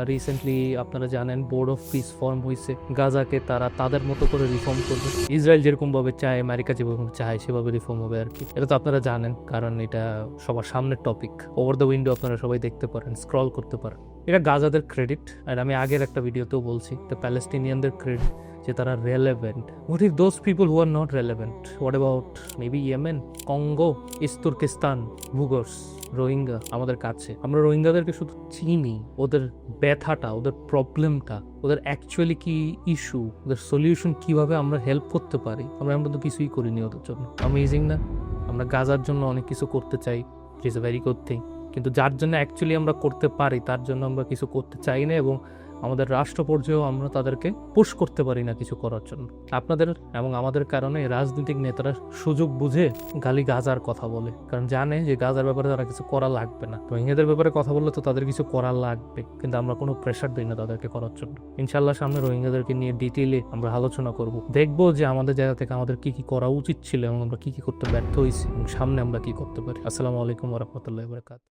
Recently আপনারা জানেন board of piece form হয়েছে, গাজাকে তারা তাদের মতো করে রিফর্ম করবে। ইসরায়েল যেরকম ভাবে চায়, আমেরিকা যেরকম চায় সেভাবে রিফর্ম হবে আর কি। এটা তো আপনারা জানেন, কারণ এটা সবার সামনের টপিক। ওভার দ্য উইন্ডো আপনারা সবাই দেখতে পারেন, স্ক্রল করতে পারেন। এটা গাজাদের ক্রেডিট, আর আমি আগের একটা ভিডিওতেও বলছি এটা প্যালেস্টিনিয়ানদের ক্রেডিট যে তারা relevant. What if those people who are not relevant? What about maybe Yemen, Congo, East Turkestan, Uyghurs, Rohingya আমাদের কাছে? আমরা রোহিঙ্গাদেরকে শুধু চিনি, ওদের ব্যথাটা, ওদের প্রবলেমটা, ওদের অ্যাকচুয়ালি কি ইস্যু, ওদের সলিউশন কিভাবে আমরা হেল্প করতে পারি, আমরা তো কিছুই করিনি ওদের জন্য। অ্যামেজিং না? আমরা গাজার জন্য অনেক কিছু করতে চাই, it is a very good thing, কিন্তু যার জন্য অ্যাকচুয়ালি আমরা করতে পারি তার জন্য আমরা কিছু করতে চাই না, এবং আমাদের রাষ্ট্র পর্যায়েও আমরা তাদেরকে পুশ করতে পারি না কিছু করার জন্য। আপনাদের এবং আমাদের কারণে রাজনৈতিক নেতারা সুযোগ বুঝে খালি গাজার কথা বলে, কারণ জানে যে গাজার ব্যাপারে তারা কিছু করা লাগবে না। রোহিঙ্গাদের ব্যাপারে কথা বললে তো তাদের কিছু করা লাগবে, কিন্তু আমরা কোনো প্রেশার দিই না তাদেরকে করার জন্য। ইনশাল্লাহ সামনে রোহিঙ্গাদেরকে নিয়ে ডিটেইলে আমরা আলোচনা করব, দেখবো যে আমাদের জায়গা থেকে আমাদের কি কি করা উচিত ছিল এবং আমরা কি কি করতে ব্যর্থ হয়েছি, এবং সামনে আমরা কি করতে পারি। আসসালামু আলাইকুম ওয়া রাহমাতুল্লাহি ওয়া বারাকাতুহু।